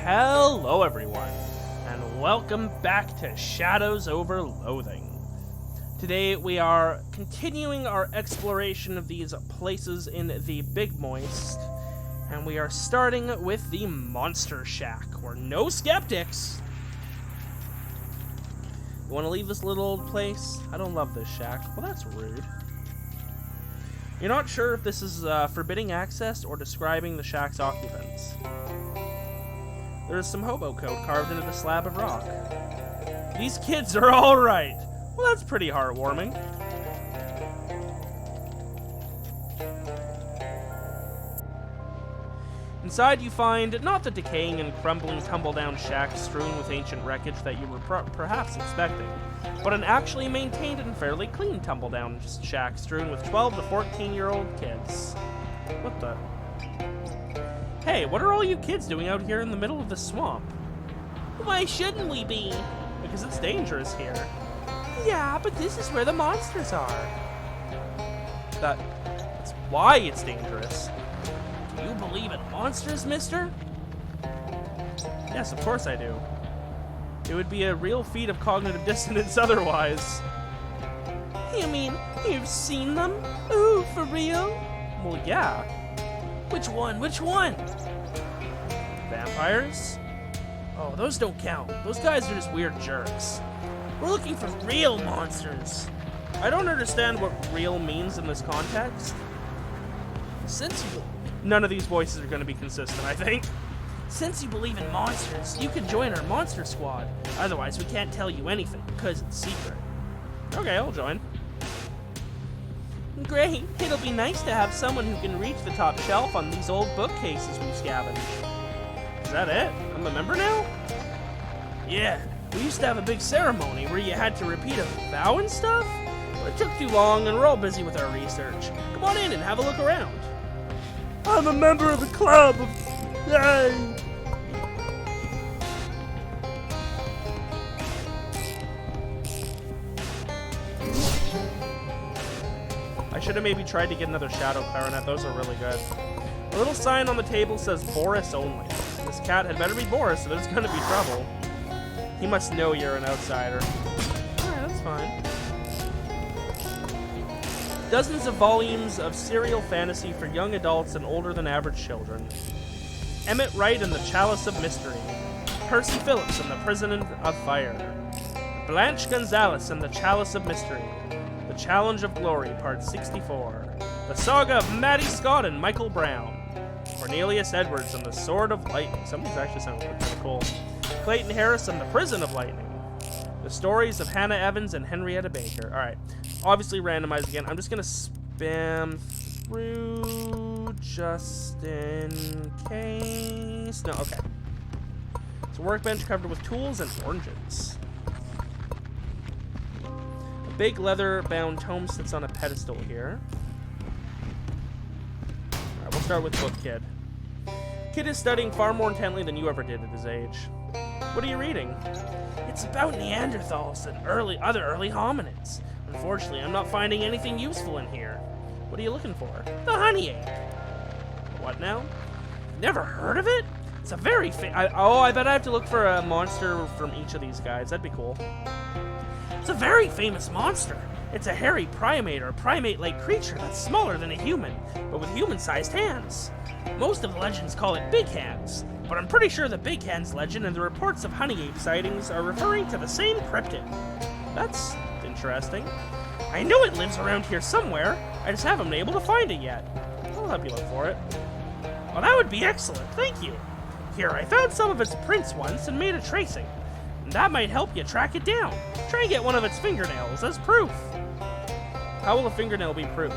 Hello everyone, and welcome back to Shadows Over Loathing. Today we are continuing our exploration of these places in the Big Moist, and we are starting with the Monster Shack, where no skeptics. You want to leave this little old place? I don't love this shack. Well, that's rude. You're not sure if this is forbidding access or describing the shack's occupants. There is some hobo code carved into the slab of rock. These kids are alright. Well, that's pretty heartwarming. Inside you find not the decaying and crumbling tumble-down shack strewn with ancient wreckage that you were perhaps expecting, but an actually maintained and fairly clean tumble-down shack strewn with 12 to 14-year-old kids. What the? Hey, what are all you kids doing out here in the middle of the swamp? Why shouldn't we be? Because it's dangerous here. Yeah, but this is where the monsters are. That's why it's dangerous. Do you believe in monsters, mister? Yes, of course I do. It would be a real feat of cognitive dissonance otherwise. You mean you've seen them? Ooh, for real? Well, yeah. Which one? Which one? Vampires? Oh, those don't count. Those guys are just weird jerks. We're looking for real monsters. I don't understand what real means in this context. None of these voices are going to be consistent, I think. Since you believe in monsters, you can join our monster squad. Otherwise, we can't tell you anything, because it's secret. Okay, I'll join. Great. It'll be nice to have someone who can reach the top shelf on these old bookcases we scavenged. Is that it? I'm a member now? Yeah. We used to have a big ceremony where you had to repeat a vow and stuff. But it took too long, and we're all busy with our research. Come on in and have a look around. I'm a member of the club. Yay! I should have maybe tried to get another shadow clarinet. Those are really good. A little sign on the table says Boris only. This cat had better be Boris, or there's going to be trouble. He must know you're an outsider. Alright, that's fine. Dozens of volumes of serial fantasy for young adults and older than average children. Emmett Wright and the Chalice of Mystery. Percy Phillips and the Prison of Fire. Blanche Gonzalez and the Chalice of Mystery. The Challenge of Glory, Part 64. The Saga of Maddie Scott and Michael Brown. Cornelius Edwards and the Sword of Lightning. Some of these actually sound kind of cool. Clayton Harris and the Prison of Lightning. The Stories of Hannah Evans and Henrietta Baker. Alright. Obviously randomized again. I'm just going to spam through just in case. No, okay. It's a workbench covered with tools and oranges. A big leather-bound tome sits on a pedestal here. Alright, we'll start with Book Kid. Kid is studying far more intently than you ever did at his age. What are you reading? It's about Neanderthals and other early hominids. Unfortunately, I'm not finding anything useful in here. What are you looking for? The honey ape. What now? Never heard of it? It's a very I bet I have to look for a monster from each of these guys. That'd be cool. It's a very famous monster. It's a hairy primate or primate-like creature that's smaller than a human, but with human-sized hands. Most of the legends call it Big Hands, but I'm pretty sure the Big Hands legend and the reports of honey ape sightings are referring to the same cryptid. That's interesting. I know it lives around here somewhere. I just haven't been able to find it yet. I'll help you look for it. Well, that would be excellent. Thank you. Here, I found some of its prints once and made a tracing. And that might help you track it down. Try and get one of its fingernails as proof. How will a fingernail be proof?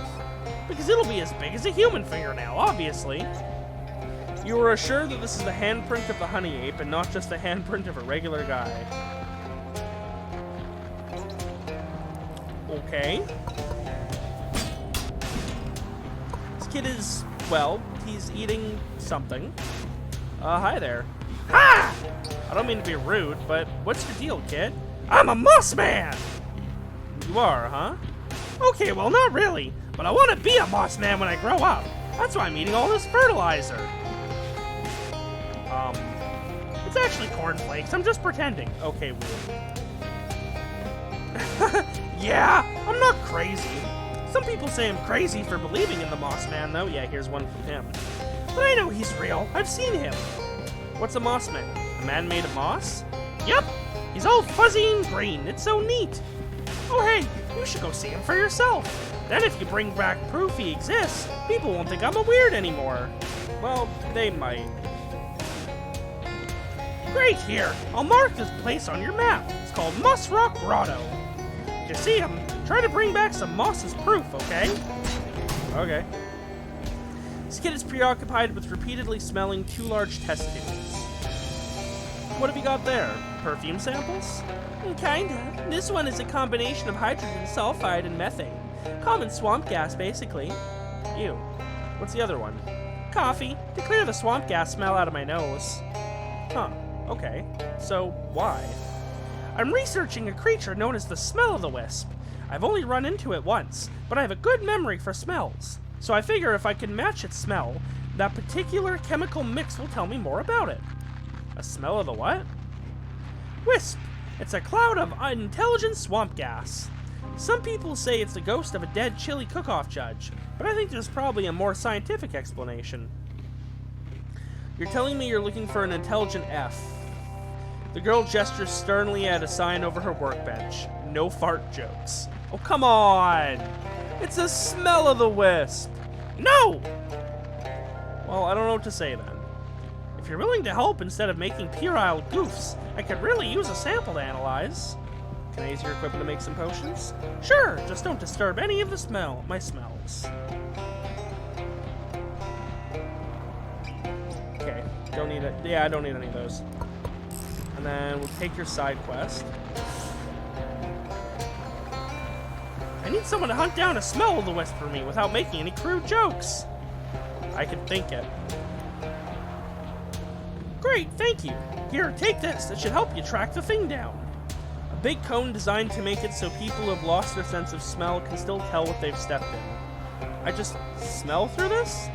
Because it'll be as big as a human fingernail, obviously. You are assured that this is the handprint of the honey ape and not just the handprint of a regular guy. Okay. This kid is, well, he's eating something. Hi there. Ha! I don't mean to be rude, but what's your deal, kid? I'm a moss man! You are, huh? Okay, well, not really, but I want to be a moss man when I grow up. That's why I'm eating all this fertilizer. It's actually cornflakes. I'm just pretending. Okay, weird. Yeah, I'm not crazy. Some people say I'm crazy for believing in the Moss Man, though. Yeah, here's one from him. But I know he's real. I've seen him. What's a Moss Man? A man made of moss? Yup. He's all fuzzy and green. It's so neat. Oh, hey, you should go see him for yourself. Then if you bring back proof he exists, people won't think I'm a weird anymore. Well, they might. Great, here. I'll mark this place on your map. It's called Moss Rock Grotto. If you see him, try to bring back some moss as proof, okay? Okay. This kid is preoccupied with repeatedly smelling 2 large test tubes. What have you got there? Perfume samples? Kinda. This one is a combination of hydrogen sulfide and methane. Common swamp gas, basically. Ew. What's the other one? Coffee, to clear the swamp gas smell out of my nose. Huh. Okay. So, why? I'm researching a creature known as the smell-o'-the-wisp. I've only run into it once, but I have a good memory for smells. So I figure if I can match its smell, that particular chemical mix will tell me more about it. A smell of the what? Wisp. It's a cloud of unintelligent swamp gas. Some people say it's the ghost of a dead chili cook-off judge, but I think there's probably a more scientific explanation. You're telling me you're looking for an intelligent F. The girl gestures sternly at a sign over her workbench. No fart jokes. Oh, come on! It's a smell-o'-the-wisp! No! Well, I don't know what to say then. If you're willing to help instead of making puerile goofs, I could really use a sample to analyze. Can I use your equipment to make some potions? Sure, just don't disturb any of my smells. Okay, don't need it. Yeah, I don't need any of those. And then we'll take your side quest. I need someone to hunt down a smell-o'-the-wisp for me without making any crude jokes. I can think it. Great, thank you. Here, take this. It should help you track the thing down. A big cone designed to make it so people who have lost their sense of smell can still tell what they've stepped in. I just smell through this?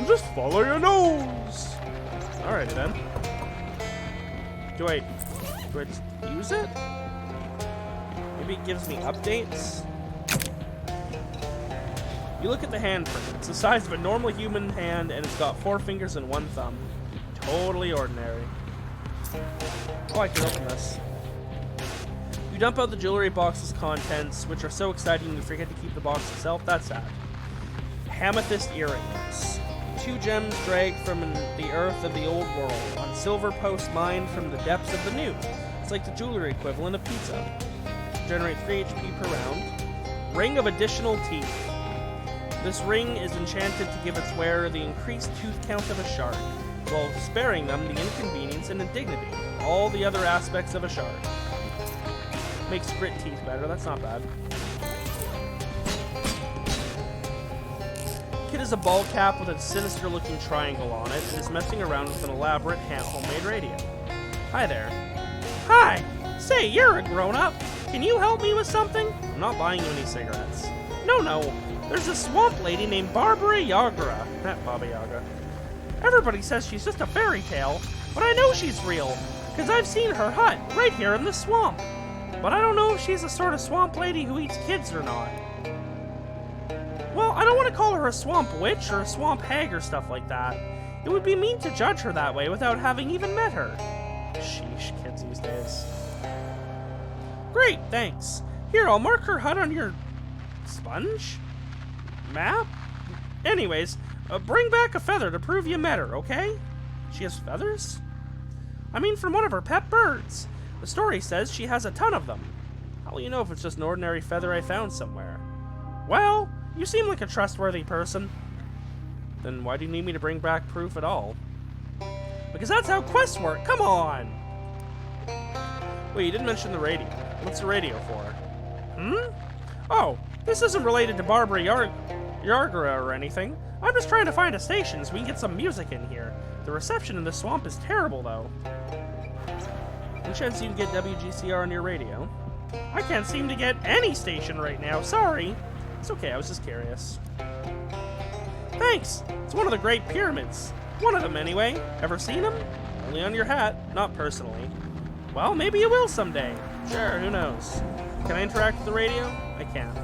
Just follow your nose. Alrighty then. Do I just use it? Maybe it gives me updates? You look at the handprint. It's the size of a normal human hand, and it's got 4 fingers and 1 thumb. Totally ordinary. Oh, I can open this. You dump out the jewelry box's contents, which are so exciting you forget to keep the box itself. That's sad. Amethyst earrings. 2 gems dragged from the earth of the old world, on silver posts mined from the depths of the new. It's like the jewelry equivalent of pizza. Generate 3 HP per round. Ring of additional teeth. This ring is enchanted to give its wearer the increased tooth count of a shark, while sparing them the inconvenience and indignity of all the other aspects of a shark. Makes grit teeth better, that's not bad. Kid is a ball cap with a sinister-looking triangle on it and is messing around with an elaborate homemade radio. Hi there. Hi! Say, you're a grown-up. Can you help me with something? I'm not buying you any cigarettes. No. There's a swamp lady named Barbara Yaga. Not Baba Yaga. Everybody says she's just a fairy tale, but I know she's real, because I've seen her hut right here in the swamp. But I don't know if she's the sort of swamp lady who eats kids or not. Well, I don't want to call her a swamp witch or a swamp hag or stuff like that. It would be mean to judge her that way without having even met her. Sheesh, kids these days. Great, thanks. Here, I'll mark her hut on your... sponge? Map? Anyways, bring back a feather to prove you met her, okay? She has feathers? I mean, from one of her pet birds. The story says she has a ton of them. How will you know if it's just an ordinary feather I found somewhere? Well, you seem like a trustworthy person. Then why do you need me to bring back proof at all? Because that's how quests work, come on! Wait, you didn't mention the radio. What's the radio for? Oh, this isn't related to Barbara Yaga or anything. I'm just trying to find a station so we can get some music in here. The reception in the swamp is terrible, though. Any chance you can get WGCR on your radio? I can't seem to get any station right now, sorry. It's okay, I was just curious. Thanks! It's one of the Great Pyramids. One of them, anyway. Ever seen them? Only on your hat, not personally. Well, maybe you will someday. Sure, who knows? Can I interact with the radio? I can.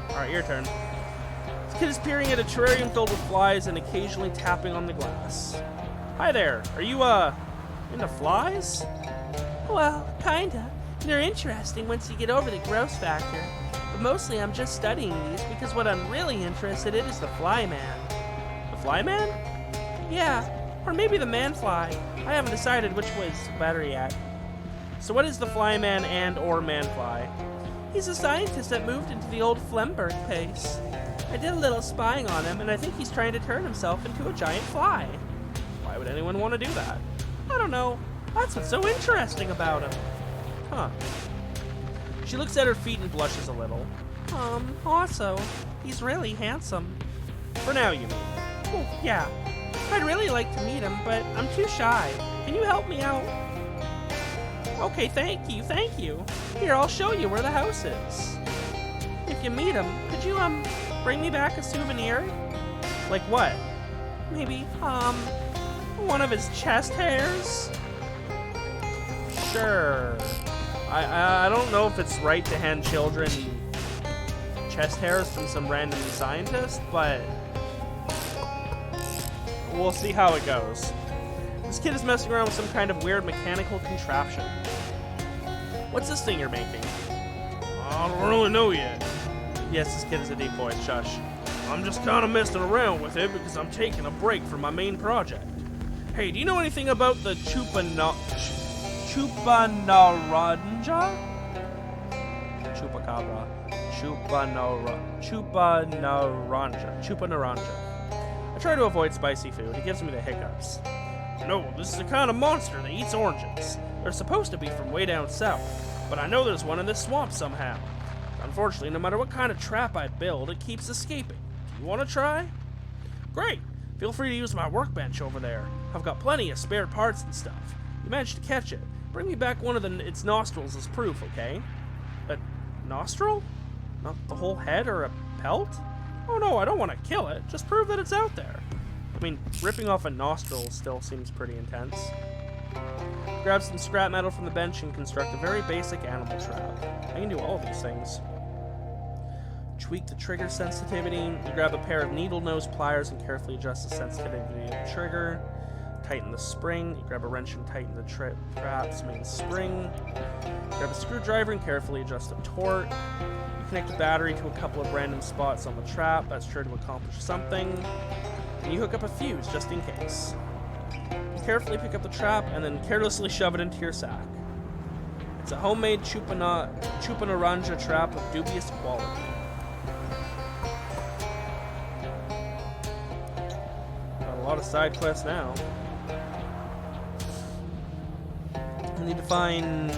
Alright, your turn. This kid is peering at a terrarium filled with flies and occasionally tapping on the glass. Hi there. Are you, into flies? Well, kinda. They're interesting once you get over the gross factor. But mostly I'm just studying these because what I'm really interested in is the fly man. The fly man? Yeah, or maybe the man fly. I haven't decided which was better yet. So what is the fly man and or man fly? He's a scientist that moved into the old Flemberg place. I did a little spying on him, and I think he's trying to turn himself into a giant fly. Why would anyone want to do that? I don't know. That's what's so interesting about him. Huh. She looks at her feet and blushes a little. Also, he's really handsome. For now, you mean? Oh, yeah. I'd really like to meet him, but I'm too shy. Can you help me out? Okay, thank you. Here, I'll show you where the house is. If you meet him, could you, bring me back a souvenir? Like what? Maybe, one of his chest hairs? Sure. I don't know if it's right to hand children chest hairs from some random scientist, but we'll see how it goes. This kid is messing around with some kind of weird mechanical contraption. What's this thing you're making? I don't really know yet. Yes, this kid is a deep voice. Shush. I'm just kind of messing around with it because I'm taking a break from my main project. Hey, do you know anything about the chupanaranja? Chupacabra. Chupanaranja. I try to avoid spicy food. It gives me the hiccups. No, this is the kind of monster that eats oranges. They're supposed to be from way down south, but I know there's one in this swamp somehow. Unfortunately, no matter what kind of trap I build, it keeps escaping. You want to try? Great. Feel free to use my workbench over there. I've got plenty of spare parts and stuff. You managed to catch it. Bring me back one of its nostrils as proof, okay? A nostril? Not the whole head or a pelt? Oh no, I don't want to kill it. Just prove that it's out there. I mean, ripping off a nostril still seems pretty intense. Grab some scrap metal from the bench and construct a very basic animal trap. I can do all of these things. Tweak the trigger sensitivity. You grab a pair of needle nose pliers and carefully adjust the sensitivity of the trigger. Tighten the spring. You grab a wrench and tighten the trap's main spring. Grab a screwdriver and carefully adjust the torque. You connect the battery to a couple of random spots on the trap. That's sure to accomplish something. And you hook up a fuse just in case. You carefully pick up the trap and then carelessly shove it into your sack. It's a homemade chupanaranja trap of dubious quality. Got a lot of side quests now. I need to find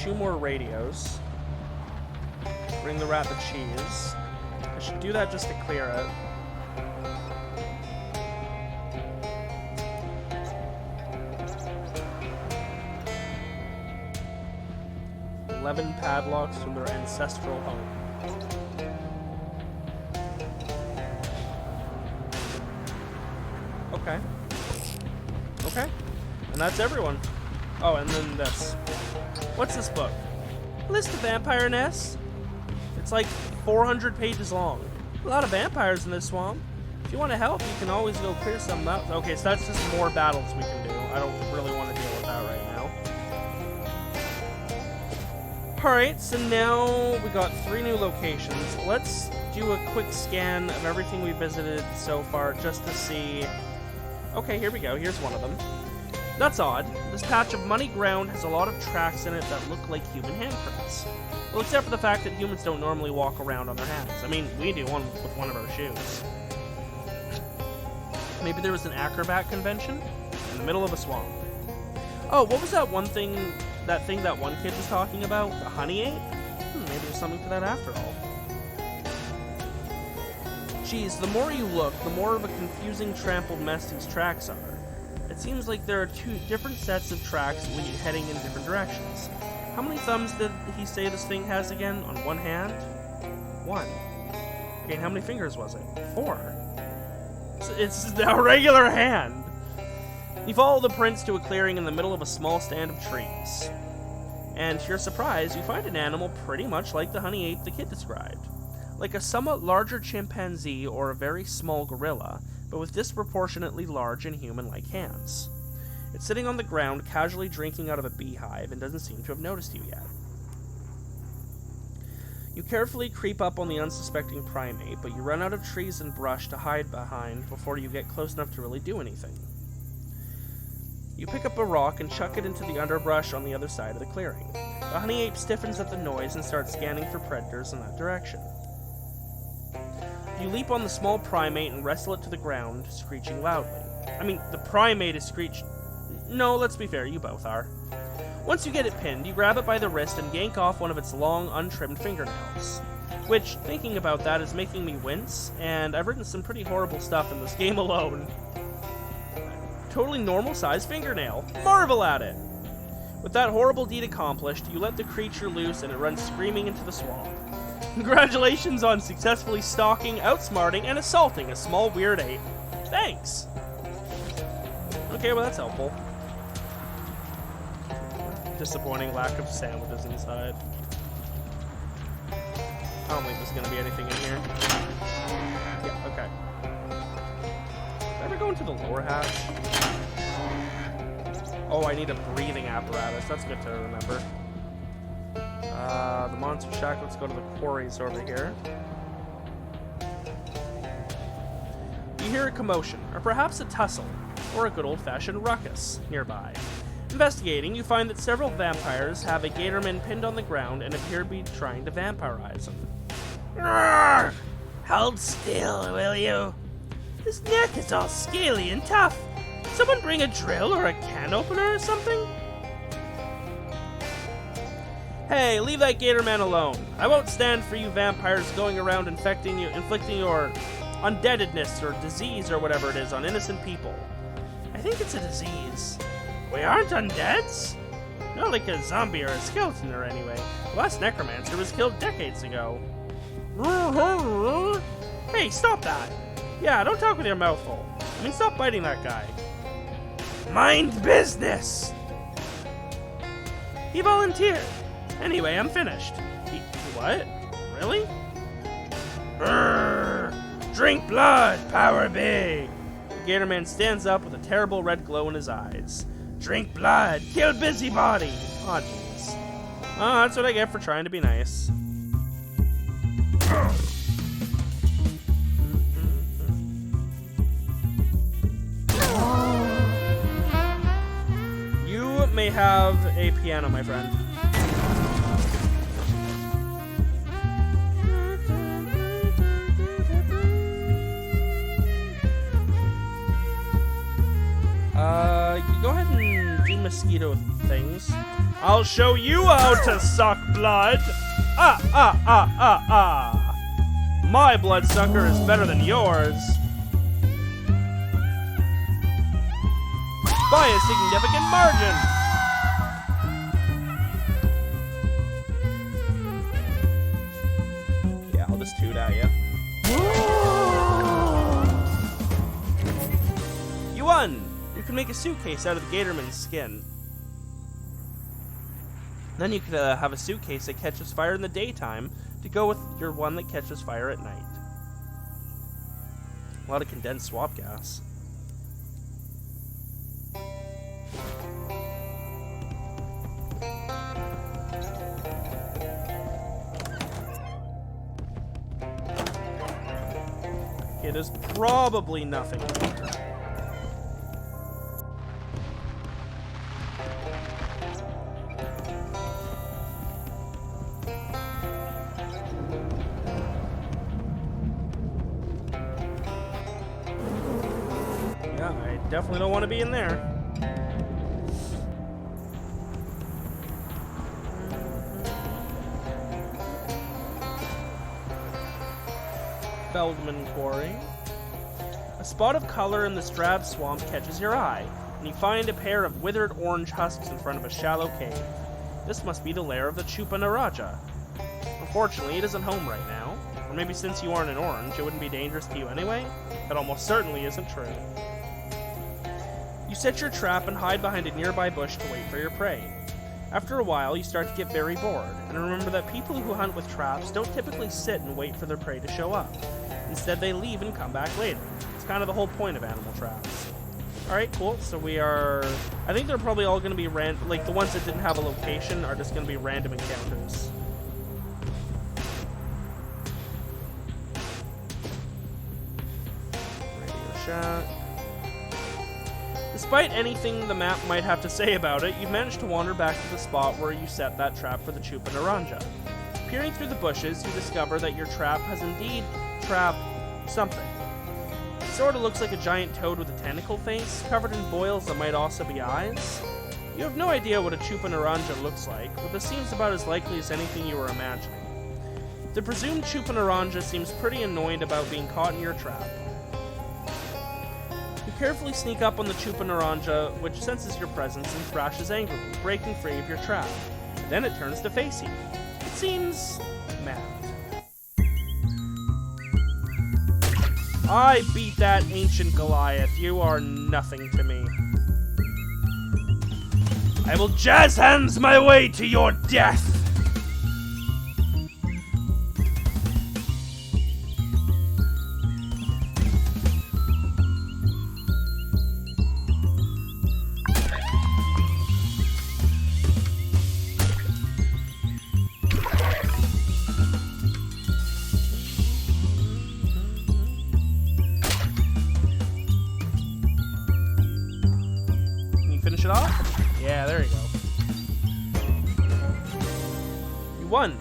2 more radios. Bring the rat the cheese. I should do that just to clear it. Padlocks from their ancestral home. Okay. And that's everyone. Oh, and then this. What's this book? List of vampire nests. It's like 400 pages long. A lot of vampires in this swamp. If you want to help, you can always go clear some out. Okay, so that's just more battles we can do. I don't really want to deal with that right now. Alright, so now we got 3 new locations. Let's do a quick scan of everything we visited so far just to see... Okay, here we go. Here's one of them. That's odd. This patch of muddy ground has a lot of tracks in it that look like human handprints. Well, except for the fact that humans don't normally walk around on their hands. I mean, we do one with one of our shoes. Maybe there was an acrobat convention in the middle of a swamp. Oh, what was that one thing that one kid was talking about? The honey ape? Maybe there's something to that after all. Geez, the more you look, the more of a confusing, trampled mess these tracks are. It seems like there are 2 different sets of tracks heading in different directions. How many thumbs did he say this thing has again? On one hand? 1. Okay, and how many fingers was it? 4. So it's a regular hand. You follow the prints to a clearing in the middle of a small stand of trees. And to your surprise, you find an animal pretty much like the honey ape the kid described. Like a somewhat larger chimpanzee or a very small gorilla, but with disproportionately large and human-like hands. It's sitting on the ground, casually drinking out of a beehive, and doesn't seem to have noticed you yet. You carefully creep up on the unsuspecting primate, but you run out of trees and brush to hide behind before you get close enough to really do anything. You pick up a rock and chuck it into the underbrush on the other side of the clearing. The honey ape stiffens at the noise and starts scanning for predators in that direction. You leap on the small primate and wrestle it to the ground, screeching loudly. I mean, the primate is No, let's be fair, you both are. Once you get it pinned, you grab it by the wrist and yank off one of its long, untrimmed fingernails. Which, thinking about that, is making me wince, and I've written some pretty horrible stuff in this game alone. Totally normal-sized fingernail. Marvel at it! With that horrible deed accomplished, you let the creature loose and it runs screaming into the swamp. Congratulations on successfully stalking, outsmarting, and assaulting a small weird ape. Thanks! Okay, well that's helpful. Disappointing lack of sandwiches inside. I don't think there's gonna be anything in here. Yeah, okay. Did I ever go into the lower hatch? Oh, I need a breathing apparatus. That's good to remember. The monster shack. Let's go to the quarries over here. You hear a commotion, or perhaps a tussle, or a good old-fashioned ruckus nearby. Investigating, you find that several vampires have a gatorman pinned on the ground and appear to be trying to vampirize him. Roar! Hold still, will you? His neck is all scaly and tough. Someone bring a drill or a can opener or something? Hey, leave that gator man alone. I won't stand for you vampires going around inflicting your undeadedness or disease or whatever it is on innocent people. I think it's a disease. We aren't undeads? Not like a zombie or a skeleton or anyway. The last necromancer was killed decades ago. Hey, stop that! Yeah, don't talk with your mouth full. I mean, stop biting that guy. Mind business! He volunteered. Anyway, I'm finished. What? Really? Drink blood, power big! The Gatorman stands up with a terrible red glow in his eyes. Drink blood, kill busybody! Aw, jeez. Oh, that's what I get for trying to be nice. You may have a piano, my friend. You go ahead and do mosquito things. I'll show you how to suck blood! My bloodsucker is better than yours. By a significant margin! Yeah, I'll just toot at you. You won! You can make a suitcase out of the Gatorman's skin. Then you could have a suitcase that catches fire in the daytime to go with your one that catches fire at night. A lot of condensed swap gas. It is probably nothing. Yeah, I definitely don't want to be in there. Feldman Quarry. A spot of color in this drab swamp catches your eye, and you find a pair of withered orange husks in front of a shallow cave. This must be the lair of the Chupa Naraja. Unfortunately, it isn't home right now. Or maybe since you aren't an orange, it wouldn't be dangerous to you anyway? That almost certainly isn't true. You set your trap and hide behind a nearby bush to wait for your prey. After a while, you start to get very bored, and remember that people who hunt with traps don't typically sit and wait for their prey to show up. Instead, they leave and come back later. It's kind of the whole point of animal traps. Alright, cool. So we are... I think they're probably all going to be like, the ones that didn't have a location are just going to be random encounters. Radio shack. Despite anything the map might have to say about it, you've managed to wander back to the spot where you set that trap for the Chupa Naranja. Peering through the bushes, you discover that your trap has indeed trapped something. It sort of looks like a giant toad with a tentacle face, covered in boils that might also be eyes. You have no idea what a Chupa Naranja looks like, but this seems about as likely as anything you were imagining. The presumed Chupa Naranja seems pretty annoyed about being caught in your trap. You carefully sneak up on the Chupa Naranja, which senses your presence and thrashes angrily, breaking free of your trap. Then it turns to face you. It seems mad. I beat that ancient Goliath. You are nothing to me. I will jazz hands my way to your death! Finish it off? Yeah, there you go. You won.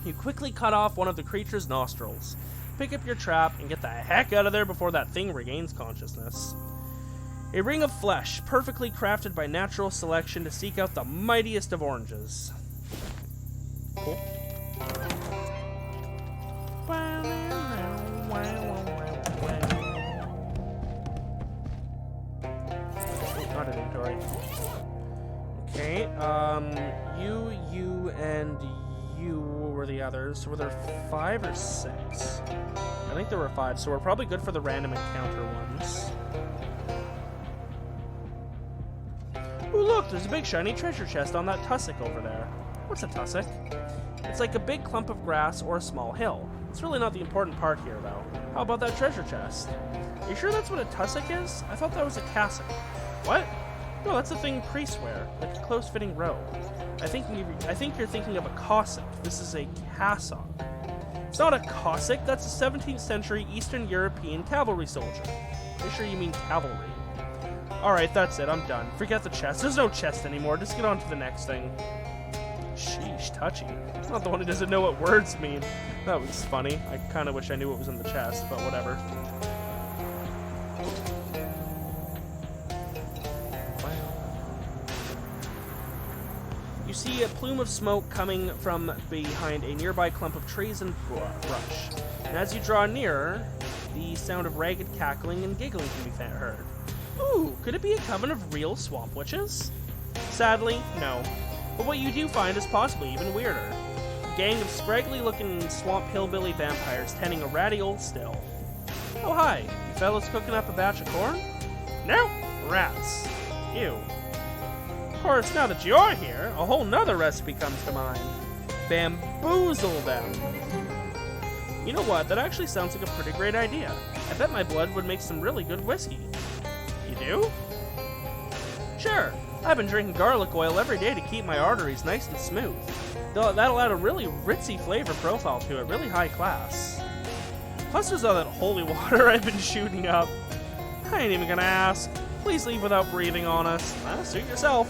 You quickly cut off one of the creature's nostrils, pick up your trap, and get the heck out of there before that thing regains consciousness. A ring of flesh, perfectly crafted by natural selection to seek out the mightiest of oranges. Cool. Not inventory. Okay, you, and you were the others. So were there 5 or 6? I think there were 5, so we're probably good for the random encounter ones. Ooh, look, there's a big shiny treasure chest on that tussock over there. What's a tussock? It's like a big clump of grass or a small hill. It's really not the important part here, though. How about that treasure chest? Are you sure that's what a tussock is? I thought that was a cassock. What? No, that's a thing priests wear, like a close-fitting robe. I think you're thinking of a cassock. This is a cassock. It's not a cassock. That's a 17th century Eastern European cavalry soldier. Are you sure you mean cavalry? Alright, that's it. I'm done. Forget the chest. There's no chest anymore. Just get on to the next thing. Sheesh, touchy. I'm not the one who doesn't know what words mean. That was funny. I kind of wish I knew what was in the chest, but whatever. You see a plume of smoke coming from behind a nearby clump of trees and brush. And as you draw nearer, the sound of ragged cackling and giggling can be heard. Ooh, could it be a coven of real swamp witches? Sadly, no. But what you do find is possibly even weirder. A gang of scraggly-looking swamp hillbilly vampires tending a ratty old still. Oh hi, you fellas cooking up a batch of corn? No, rats. Ew. Of course, now that you're here, a whole nother recipe comes to mind. Bamboozle them. You know what, that actually sounds like a pretty great idea. I bet my blood would make some really good whiskey. You do? Sure. I've been drinking garlic oil every day to keep my arteries nice and smooth. That'll add a really ritzy flavor profile to it, really high class. Plus there's all that holy water I've been shooting up. I ain't even gonna ask. Please leave without breathing on us. Suit yourself.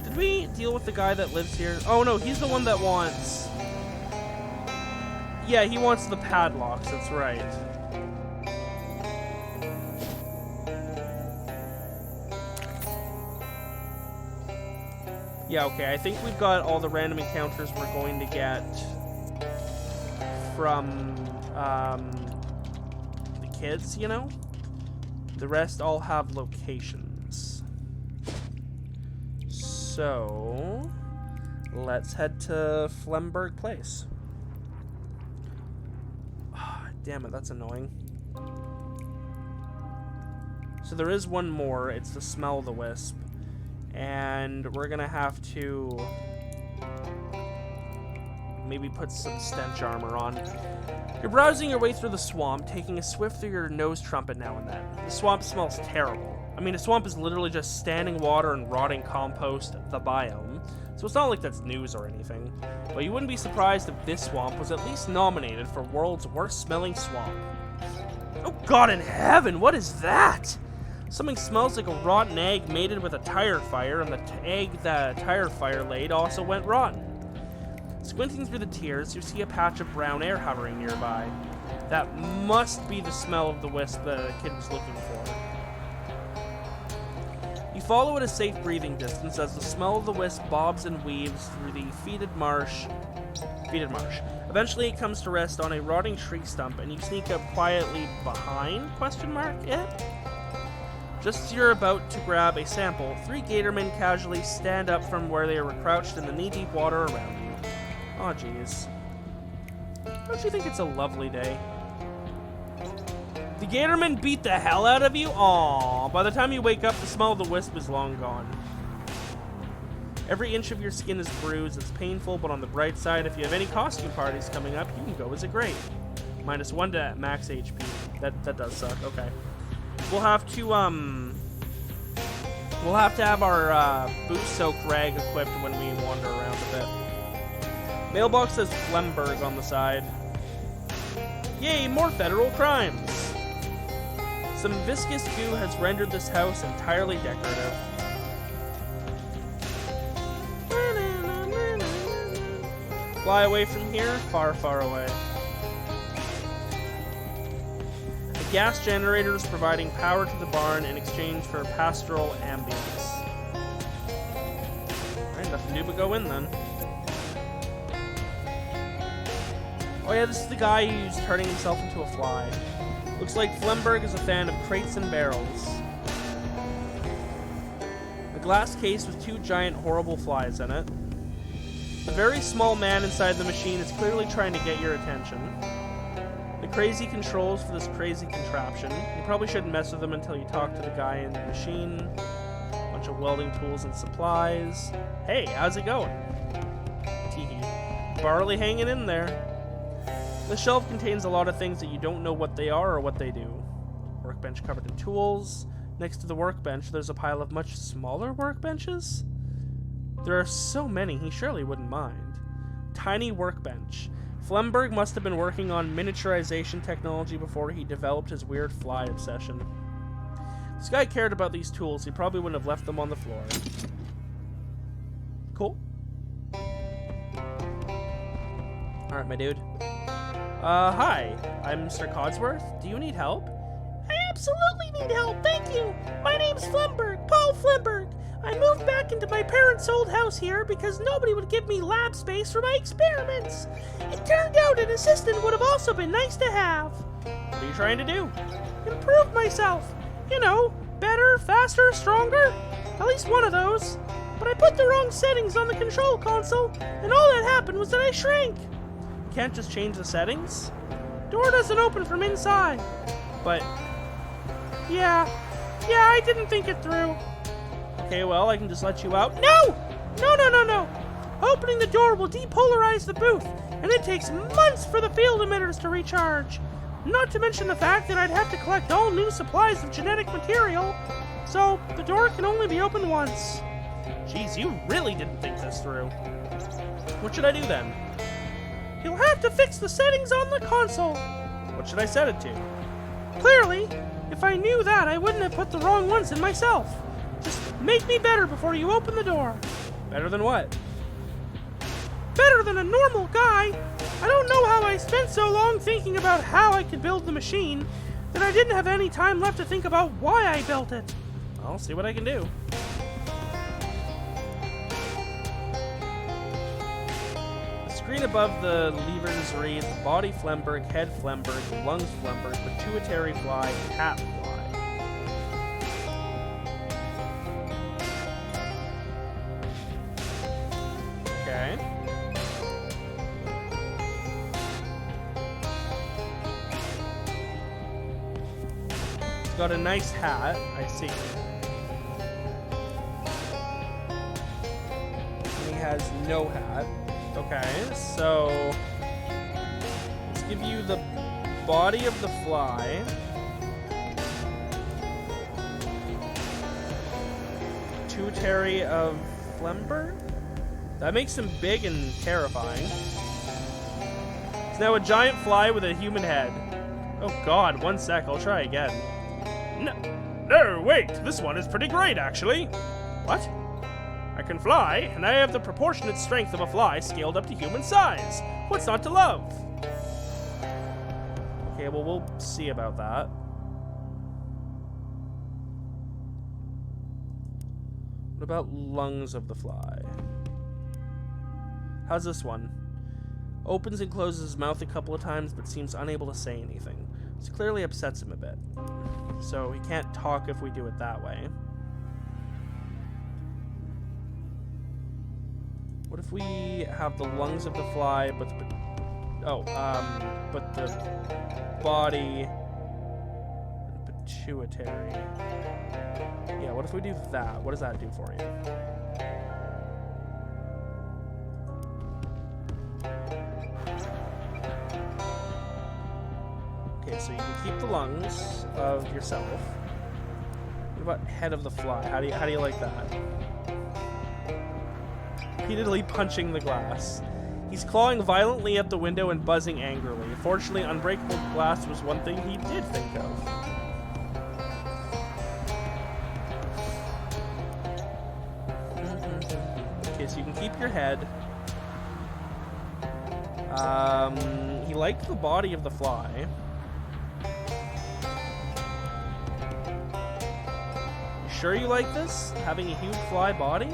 Did we deal with the guy that lives here? Oh no, he's the one that wants... Yeah, he wants the padlocks, that's right. Yeah, okay, I think we've got all the random encounters we're going to get from the kids, you know? The rest all have locations. So, let's head to Flemberg Place. Oh, damn it, that's annoying. So there is one more. It's the smell of the wisp. And we're gonna have to maybe put some stench armor on. You're browsing your way through the swamp, taking a swift through your nose trumpet now and then. The swamp smells terrible. I mean, a swamp is literally just standing water and rotting compost, the biome. So it's not like that's news or anything. But you wouldn't be surprised if this swamp was at least nominated for World's Worst Smelling Swamp. Oh God in heaven, what is that? Something smells like a rotten egg mated with a tire fire, and the egg the tire fire laid also went rotten. Squinting through the tears, you see a patch of brown air hovering nearby. That must be the smell of the wisp the kid was looking for. You follow at a safe breathing distance as the smell of the wisp bobs and weaves through the fetid marsh. Eventually it comes to rest on a rotting tree stump, and you sneak up quietly behind, it? Just as you're about to grab a sample, 3 gatormen casually stand up from where they were crouched in the knee-deep water around you. Aw, jeez. Don't you think it's a lovely day? The gatormen beat the hell out of you? Aw, by the time you wake up, the smell of the wisp is long gone. Every inch of your skin is bruised, it's painful, but on the bright side, if you have any costume parties coming up, you can go as a Great. -1 to max HP. That does suck, okay. We'll have to have our boot-soaked rag equipped when we wander around a bit. Mailbox says Flemberg on the side. Yay, more federal crimes! Some viscous goo has rendered this house entirely decorative. Fly away from here, far, far away. The gas generator is providing power to the barn in exchange for pastoral ambience. Alright, nothing to do but go in then. Oh yeah, this is the guy who's turning himself into a fly. Looks like Flemberg is a fan of crates and barrels. A glass case with 2 giant horrible flies in it. The very small man inside the machine is clearly trying to get your attention. The crazy controls for this crazy contraption. You probably shouldn't mess with them until you talk to the guy in the machine. A bunch of welding tools and supplies. Hey, how's it going? Teehee. Barely hanging in there. The shelf contains a lot of things that you don't know what they are or what they do. Workbench covered in tools. Next to the workbench, there's a pile of much smaller workbenches. There are so many, he surely wouldn't mind. Tiny workbench. Flemberg must have been working on miniaturization technology before he developed his weird fly obsession. If this guy cared about these tools, he probably wouldn't have left them on the floor. Cool. Alright, my dude. Hi. I'm Mr. Codsworth. Do you need help? I absolutely need help, thank you! My name's Flemberg, Paul Flemberg. I moved back into my parents' old house here because nobody would give me lab space for my experiments. It turned out an assistant would have also been nice to have. What are you trying to do? Improve myself. You know, better, faster, stronger. At least one of those. But I put the wrong settings on the control console, and all that happened was that I shrank. You can't just change the settings? Door doesn't open from inside. But... Yeah, I didn't think it through. Okay, well, I can just let you out. No! No. Opening the door will depolarize the booth, and it takes months for the field emitters to recharge. Not to mention the fact that I'd have to collect all new supplies of genetic material, so the door can only be opened once. Jeez, you really didn't think this through. What should I do then? You'll have to fix the settings on the console. What should I set it to? Clearly, if I knew that, I wouldn't have put the wrong ones in myself. Just make me better before you open the door. Better than what? Better than a normal guy. I don't know how I spent so long thinking about how I could build the machine that I didn't have any time left to think about why I built it. I'll see what I can do. The screen above the levers reads Body Flemberg, Head Flemberg, Lungs Flemberg, Pituitary Fly, Hat Fly. Okay. got a nice hat. I see. And he has no hat. Okay, so let's give you the body of the fly. Tributary of Flember? That makes him big and terrifying. It's now a giant fly with a human head. Oh god, one sec, I'll try again. No, wait, this one is pretty great, actually. What? I can fly, and I have the proportionate strength of a fly scaled up to human size. What's not to love? Okay, well, we'll see about that. What about lungs of the fly? How's this one? Opens and closes his mouth a couple of times, but seems unable to say anything. This clearly upsets him a bit. So he can't talk if we do it that way. What if we have the lungs of the fly, but the body and pituitary? Yeah, what if we do that? What does that do for you? Okay, so you can keep the lungs of yourself. What about head of the fly? How do you like that? Repeatedly punching the glass. He's clawing violently at the window and buzzing angrily. Fortunately, unbreakable glass was one thing he did think of. Okay, so you can keep your head. He liked the body of the fly. You sure you like this? Having a huge fly body?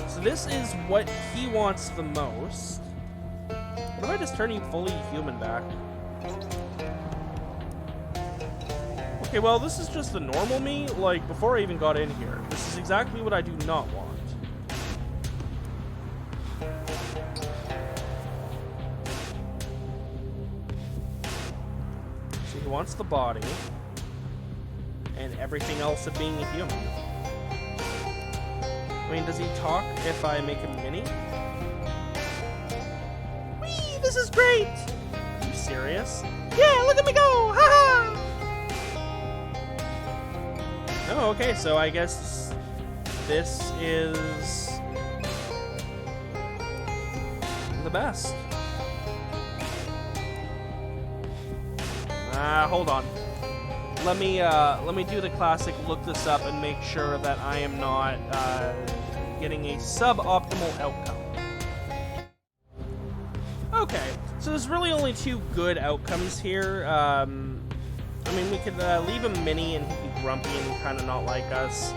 So this is what he wants the most. What if I just turn you fully human back? Okay, well, this is just the normal me, like, before I even got in here. This is exactly what I do not want. So he wants the body, and everything else of being a human. I mean, does he talk if I make him mini? Whee! This is great! Are you serious? Yeah, look at me go! Ha ha! Oh, okay, so I guess this is the best. Hold on. Let me do the classic look this up and make sure that I am not getting a suboptimal outcome. Okay, so there's really only two good outcomes here. I mean, we could leave him mini and he'd be grumpy and kind of not like us.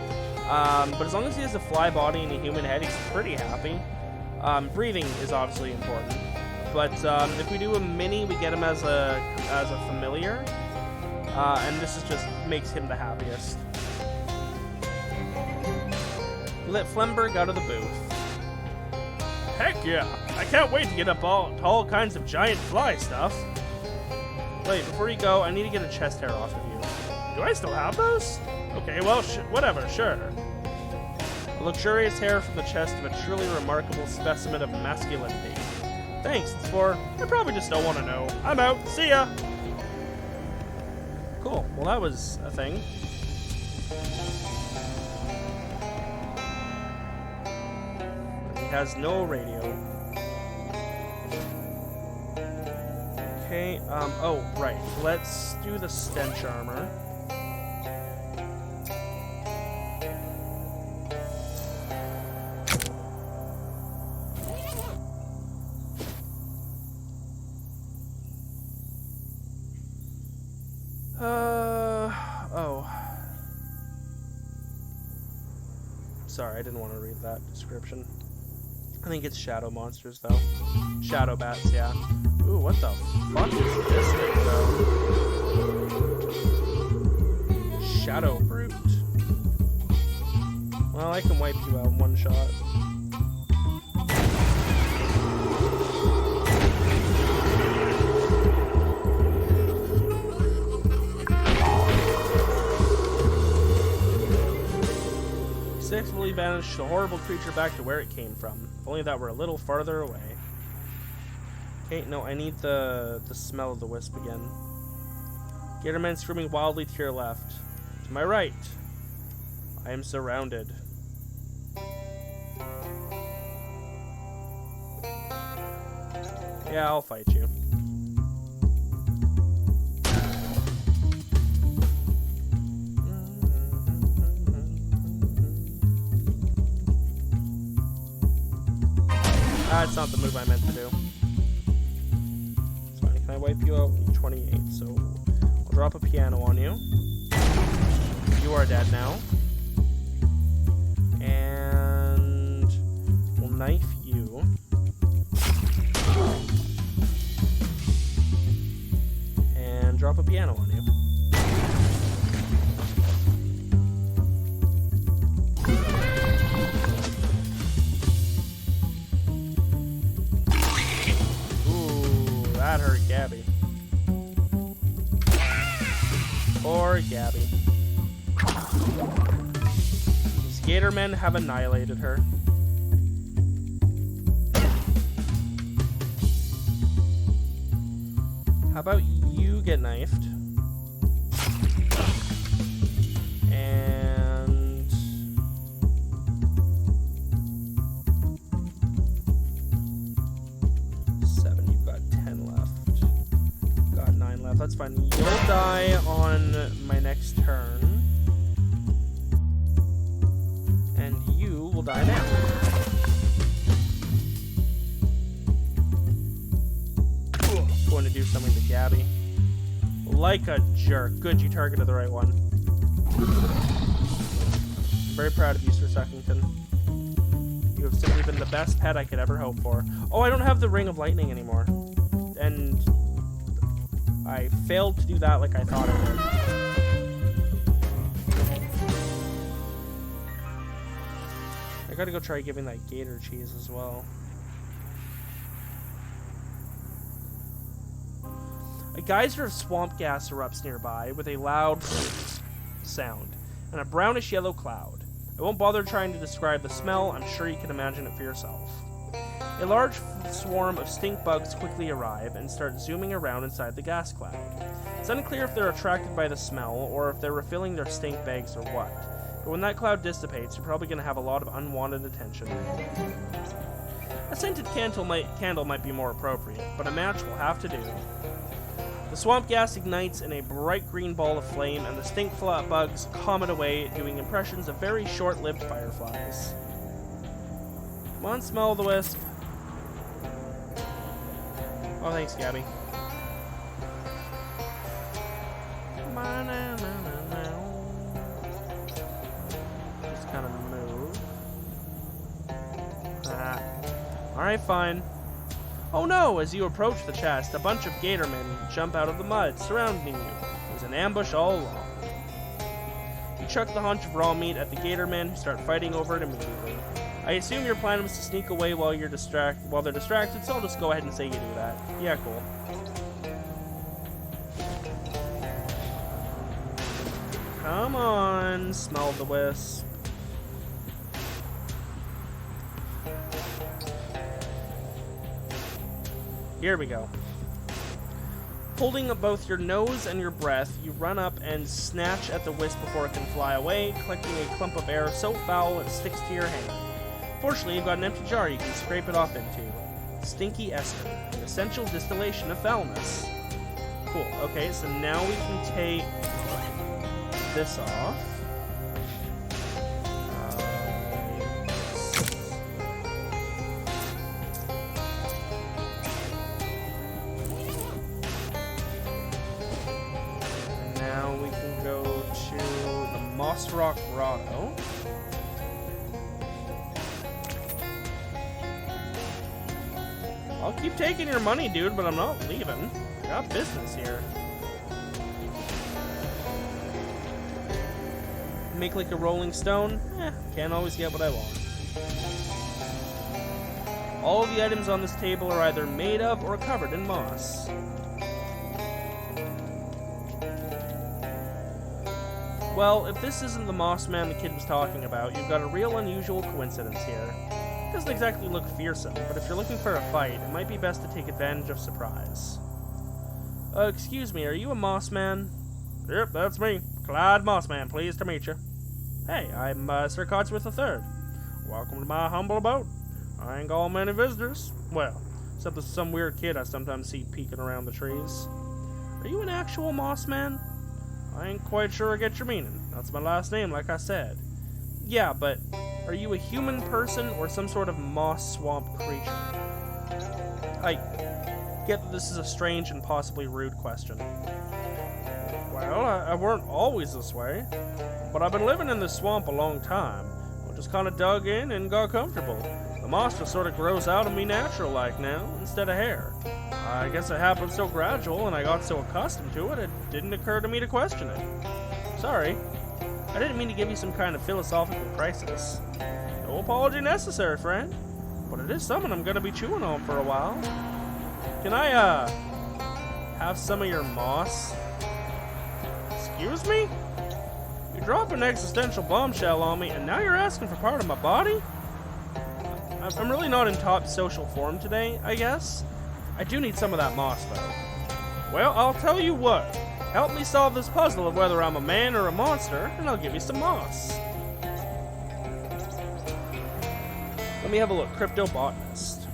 But as long as he has a fly body and a human head, he's pretty happy. Breathing is obviously important. But if we do a mini, we get him as a familiar. And this is just makes him the happiest. Let Flemberg out of the booth. Heck yeah! I can't wait to get up to all kinds of giant fly stuff. Wait, before you go, I need to get a chest hair off of you. Do I still have those? Okay, well, whatever, sure. A luxurious hair from the chest of a truly remarkable specimen of masculinity. Thanks, it's for... I probably just don't want to know. I'm out. See ya! Cool. Well, that was a thing. He has no radio. Okay, oh, right. Let's do the stench armor. Oh. Sorry, I didn't want to read that description. I think it's shadow monsters, though. Shadow bats, yeah. Ooh, what the fuck is this thing, though? Shadow brute. Well, I can wipe you out in one shot. inexplicably banished the horrible creature back to where it came from. If only that were a little farther away. Okay, no, I need the smell of the wisp again. Gatorman screaming wildly to your left. To my right. I am surrounded. Yeah, I'll fight you. That's not the move I meant to do. It's fine. Can I wipe you out? 28. So I'll drop a piano on you. You are dead now. And we'll knife you. And drop a piano on you. That hurt Gabby. Poor Gabby. These Gatormen have annihilated her. How about you get knifed? And... that's fine. You'll die on my next turn. And you will die now. Going to do something to Gabby. Like a jerk. Good, you targeted the right one. I'm very proud of you, Sir Suckington. You have simply been the best pet I could ever hope for. Oh, I don't have the Ring of Lightning anymore. And... I failed to do that like I thought I would. I gotta go try giving that gator cheese as well. A geyser of swamp gas erupts nearby with a loud sound and a brownish yellow cloud. I won't bother trying to describe the smell, I'm sure you can imagine it for yourself. A large swarm of stink bugs quickly arrive and start zooming around inside the gas cloud. It's unclear if they're attracted by the smell or if they're refilling their stink bags or what. But when that cloud dissipates, you're probably going to have a lot of unwanted attention. A scented candle might be more appropriate, but a match will have to do. The swamp gas ignites in a bright green ball of flame, and the stink bugs comet away, doing impressions of very short-lived fireflies. Come on, smell the wisp. Oh, thanks, Gabby. Just kind of move. Alright, fine. Oh no! As you approach the chest, a bunch of Gatormen jump out of the mud, surrounding you. There's an ambush all along. You chuck the haunch of raw meat at the Gatormen, who start fighting over it immediately. I assume your plan was to sneak away while they're distracted, so I'll just go ahead and say you do that. Yeah, cool. Come on, smell the wisp. Here we go. Holding up both your nose and your breath, you run up and snatch at the wisp before it can fly away, collecting a clump of air so foul it sticks to your hand. Fortunately, you've got an empty jar you can scrape it off into. Stinky ester, an essential distillation of foulness. Cool. Okay, so now we can take this off. Now we can go to the Moss Rock Grotto. I'll keep taking your money, dude, but I'm not leaving. I got business here. Make like a rolling stone? Can't always get what I want. All of the items on this table are either made of or covered in moss. Well, if this isn't the moss man the kid was talking about, you've got a real unusual coincidence here. It doesn't exactly look fearsome, but if you're looking for a fight, it might be best to take advantage of surprise. Excuse me, are you a moss man? Yep, that's me. Clyde Mossman, pleased to meet you. Hey, I'm Sir Codsworth III. Welcome to my humble abode. I ain't got many visitors. Well, except there's some weird kid I sometimes see peeking around the trees. Are you an actual moss man? I ain't quite sure I get your meaning. That's my last name, like I said. Yeah, but are you a human person or some sort of moss swamp creature? I get that this is a strange and possibly rude question. Well, I weren't always this way, but I've been living in this swamp a long time. I just kind of dug in and got comfortable. The moss just sort of grows out of me natural-like now, instead of hair. I guess it happened so gradual and I got so accustomed to it, it didn't occur to me to question it. Sorry. I didn't mean to give you some kind of philosophical crisis. No apology necessary, friend. But it is something I'm going to be chewing on for a while. Can I, have some of your moss? Excuse me? You dropped an existential bombshell on me, and now you're asking for part of my body? I'm really not in top social form today, I guess. I do need some of that moss, though. Well, I'll tell you what. Help me solve this puzzle of whether I'm a man or a monster, and I'll give you some moss. Let me have a look. Cryptobotanist.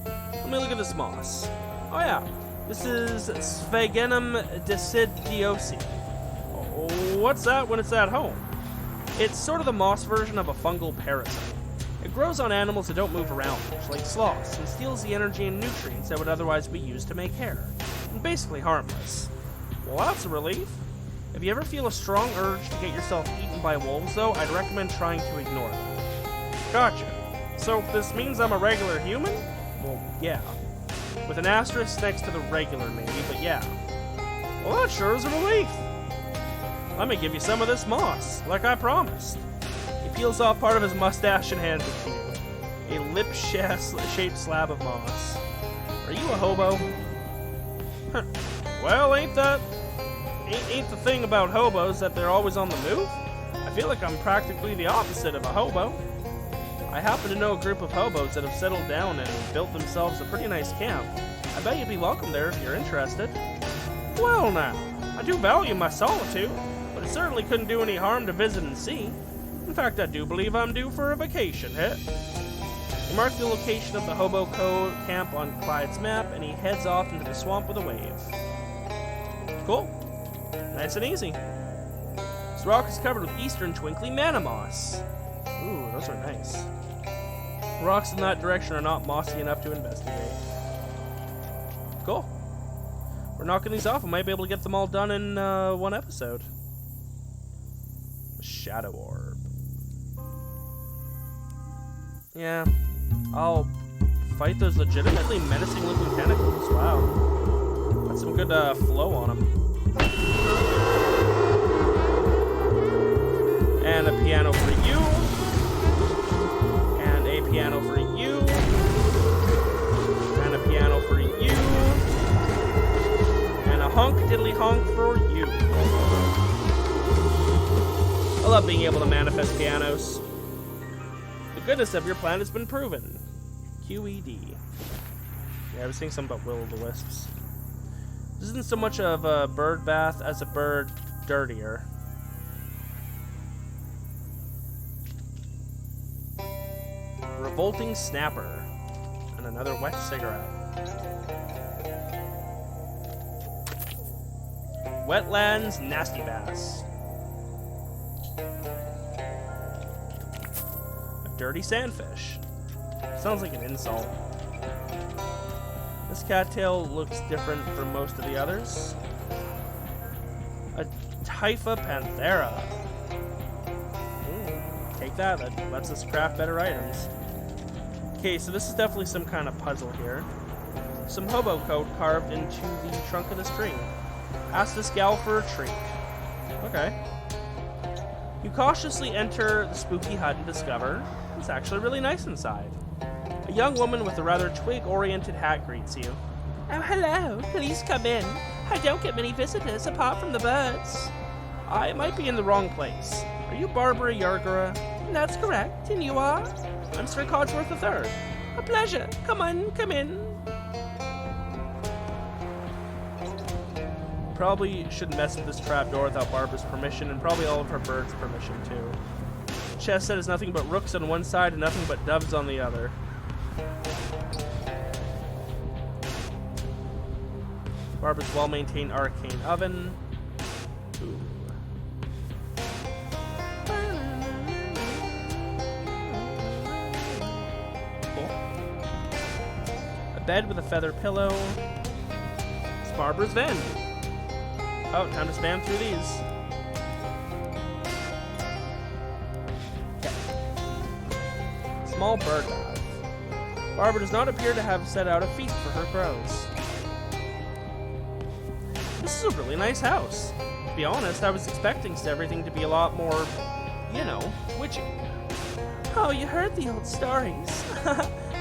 Let me look at this moss. Oh yeah, this is Sphagenum decidiosi. What's that when it's at home? It's sort of the moss version of a fungal parasite. It grows on animals that don't move around much, like sloths, and steals the energy and nutrients that would otherwise be used to make hair. And basically harmless. Well, that's a relief. If you ever feel a strong urge to get yourself eaten by wolves, though, I'd recommend trying to ignore them. Gotcha. So this means I'm a regular human? Well, yeah. With an asterisk next to the regular, maybe, but yeah. Well, that sure is a relief. Let me give you some of this moss, like I promised. He peels off part of his mustache and hands it to you. A lip-shaped slab of moss. Are you a hobo? Huh. Well, ain't the thing about hobos that they're always on the move? I feel like I'm practically the opposite of a hobo. I happen to know a group of hobos that have settled down and built themselves a pretty nice camp. I bet you'd be welcome there if you're interested. Well now, I do value my solitude, but it certainly couldn't do any harm to visit and see. In fact, I do believe I'm due for a vacation hit. He marked the location of the hobo camp on Clyde's map, and he heads off into the swamp with a wave. Cool. Nice and easy. This rock is covered with eastern twinkly mana moss. Ooh, those are nice. Rocks in that direction are not mossy enough to investigate. Cool. We're knocking these off. We might be able to get them all done in one episode. Shadow Orb. Yeah, I'll fight those legitimately menacing looking tentacles. Wow. Got some good flow on them. And a piano for you. And a piano for you. And a piano for you. And a honk diddly honk for you. I love being able to manifest pianos. The goodness of your plan has been proven. QED. Yeah, I was saying something about will-o'-the-wisps. This isn't so much of a bird bath as a bird dirtier. Revolting snapper. And another wet cigarette. Wetlands nasty bass. A dirty sandfish. Sounds like an insult. This cattail looks different from most of the others. A Typha panthera. Ooh, take that. That lets us craft better items. Okay, so this is definitely some kind of puzzle here. Some hobo code carved into the trunk of this tree. Ask this gal for a treat. Okay. You cautiously enter the spooky hut and discover it's actually really nice inside. A young woman with a rather twig-oriented hat greets you. Oh, hello. Please come in. I don't get many visitors apart from the birds. I might be in the wrong place. Are you Barbara Yargara? That's correct. And you are? I'm Sir Codsworth III. A pleasure. Come on, come in. Probably shouldn't mess with this trapdoor without Barbara's permission, and probably all of her birds' permission too. The chest set is nothing but rooks on one side and nothing but doves on the other. Barbara's well-maintained arcane oven. Ooh. Cool. A bed with a feather pillow. It's Barbara's den. Oh, time to spam through these. Okay. Small bird bath. Barbara does not appear to have set out a feast for her crows. This is a really nice house. To be honest, I was expecting everything to be a lot more, you know, witchy. Oh, you heard the old stories.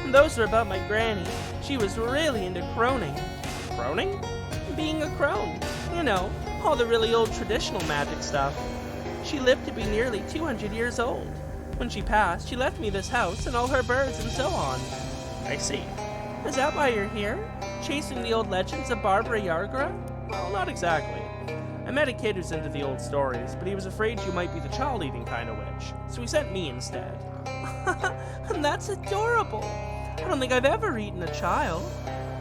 Those are about my granny. She was really into croning. Croning? Being a crone. You know, all the really old traditional magic stuff. She lived to be nearly 200 years old. When she passed, she left me this house and all her birds and so on. I see. Is that why you're here? Chasing the old legends of Barbara Yargara? Well, not exactly. I met a kid who's into the old stories, but he was afraid you might be the child-eating kind of witch, so he sent me instead. That's adorable. I don't think I've ever eaten a child.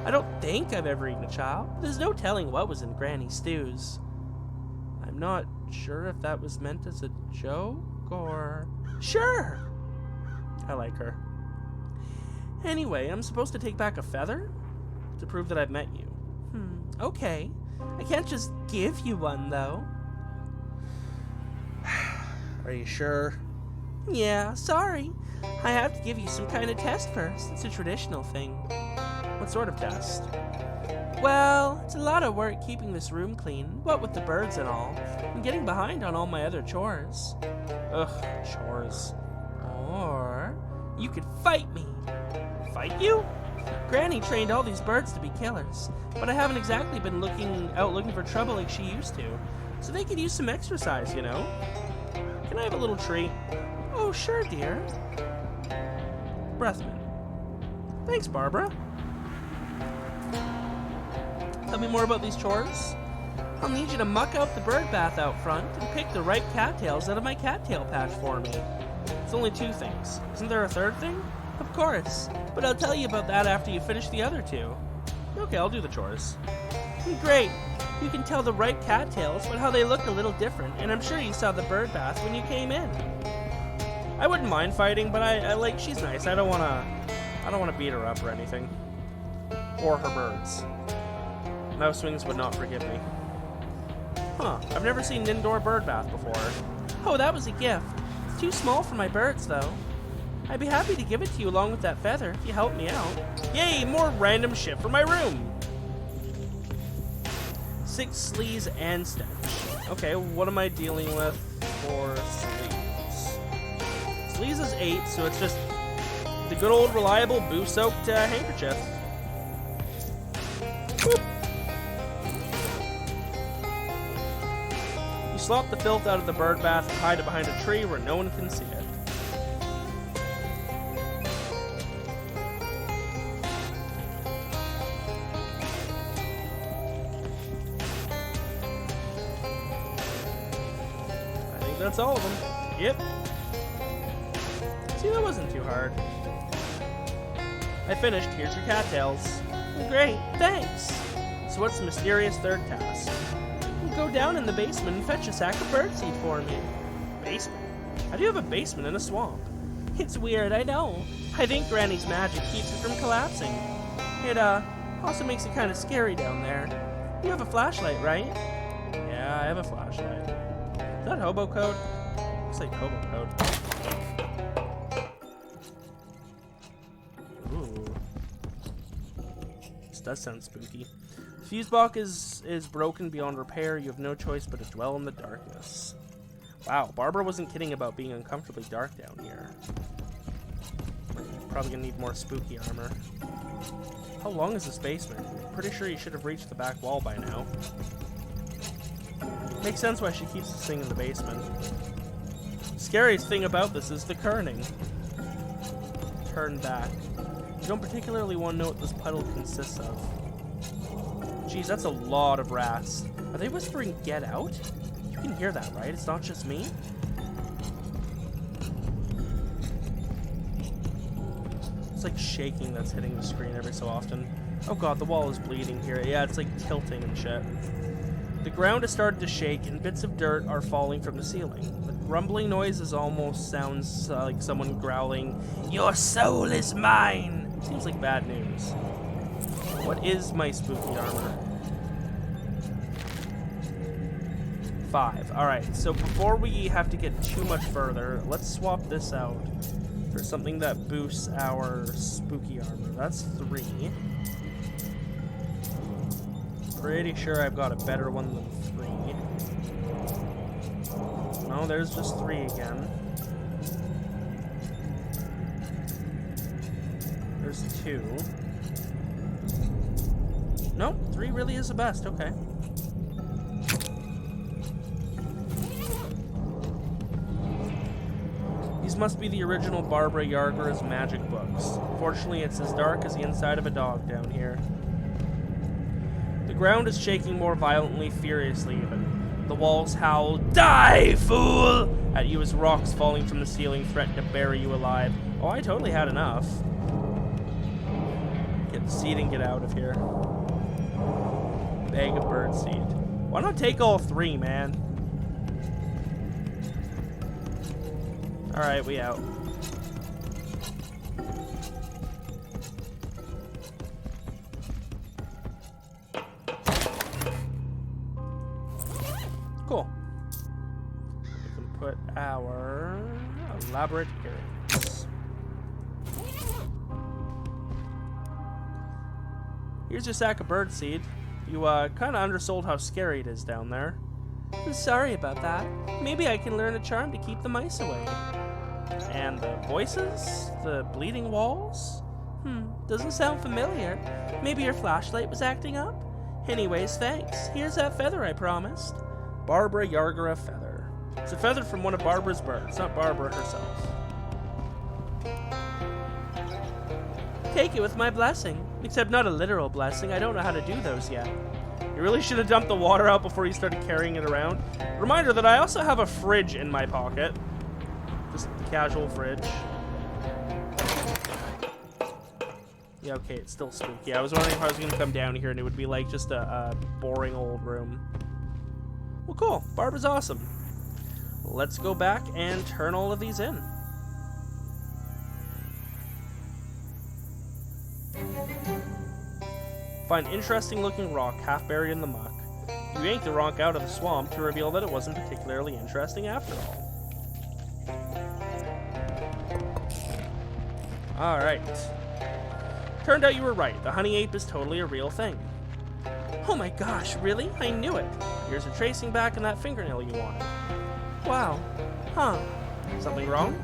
I don't think I've ever eaten a child. There's no telling what was in Granny's stews. I'm not sure if that was meant as a joke, or... Sure! I like her. Anyway, I'm supposed to take back a feather? To prove that I've met you. Okay. I can't just give you one, though. Are you sure? Yeah, sorry. I have to give you some kind of test first. It's a traditional thing. What sort of test? Well, it's a lot of work keeping this room clean, what with the birds and all. I'm getting behind on all my other chores. Ugh, chores. Or you could fight me. Fight you? Granny trained all these birds to be killers, but I haven't exactly been looking for trouble like she used to. So they could use some exercise, you know? Can I have a little treat? Oh, sure, dear. Breathman. Thanks, Barbara. Tell me more about these chores. I'll need you to muck out the bird bath out front and pick the ripe cattails out of my cattail patch for me. It's only 2 things. Isn't there a third thing? Of course, but I'll tell you about that after you finish the other 2. Okay, I'll do the chores. Great. You can tell the ripe cattails, but how they look a little different, and I'm sure you saw the bird bath when you came in. I wouldn't mind fighting, but I like she's nice. I don't wanna beat her up or anything. Or her birds. Mouse wings would not forgive me. Huh, I've never seen an indoor bird bath before. Oh, that was a gift. It's too small for my birds, though. I'd be happy to give it to you along with that feather if you help me out. Yay, more random shit for my room! 6 sleaze and stench. Okay, what am I dealing with for sleaze? Sleaze is 8, so it's just the good old reliable boo-soaked handkerchief. Boop. You slop the filth out of the bird bath and hide it behind a tree where no one can see it. That's all of them. Yep. See, that wasn't too hard. I finished. Here's your cattails. Great, thanks. So what's the mysterious third task? Go down in the basement and fetch a sack of birdseed for me. Basement? How do you have a basement in a swamp? It's weird, I know. I think Granny's magic keeps it from collapsing. It, also makes it kind of scary down there. You have a flashlight, right? Yeah, I have a flashlight. Is that hobo code? Looks like hobo code. Ooh. This does sound spooky. The fuse box is broken beyond repair. You have no choice but to dwell in the darkness. Wow, Barbara wasn't kidding about being uncomfortably dark down here. Probably gonna need more spooky armor. How long is this basement? I'm pretty sure you should have reached the back wall by now. Makes sense why she keeps this thing in the basement. Scariest thing about this is the kerning. Turn back. You don't particularly want to know what this puddle consists of. Jeez, that's a lot of rats. Are they whispering, "Get out"? You can hear that, right? It's not just me? It's like shaking that's hitting the screen every so often. Oh god, the wall is bleeding here. Yeah, it's like tilting and shit. The ground has started to shake and bits of dirt are falling from the ceiling. The rumbling noises almost sounds like someone growling, "Your soul is mine!" Seems like bad news. What is my spooky armor? 5. Alright, so before we have to get too much further, let's swap this out for something that boosts our spooky armor. That's 3. Pretty sure I've got a better one than 3. No, there's just 3 again. There's 2. Nope, 3 really is the best. Okay. These must be the original Barbara Yarger's magic books. Fortunately, it's as dark as the inside of a dog down here. The ground is shaking more violently, furiously even. The walls howl, "Die, fool!" at you as rocks falling from the ceiling threaten to bury you alive. Oh, I totally had enough. Get the seed and get out of here. Bag of birdseed. Why not take all 3, man? Alright, we out. Cool. We can put our elaborate earrings. Here's your sack of birdseed. You kind of undersold how scary it is down there. I'm sorry about that. Maybe I can learn a charm to keep the mice away. And the voices? The bleeding walls? Doesn't sound familiar. Maybe your flashlight was acting up? Anyways, thanks. Here's that feather I promised. Barbara Yarger feather. It's a feather from one of Barbara's birds, not Barbara herself. Take it with my blessing. Except not a literal blessing. I don't know how to do those yet. You really should have dumped the water out before you started carrying it around. Reminder that I also have a fridge in my pocket. Just a casual fridge. Yeah, okay, it's still spooky. I was wondering if I was going to come down here and it would be like just a boring old room. Well, cool. Barbara's awesome. Let's go back and turn all of these in. Find interesting looking rock half buried in the muck. You yank the rock out of the swamp to reveal that it wasn't particularly interesting after all. Alright. Turned out you were right. The honey ape is totally a real thing. Oh my gosh, really? I knew it. Here's a tracing back in that fingernail you wanted. Wow. Huh. Something wrong?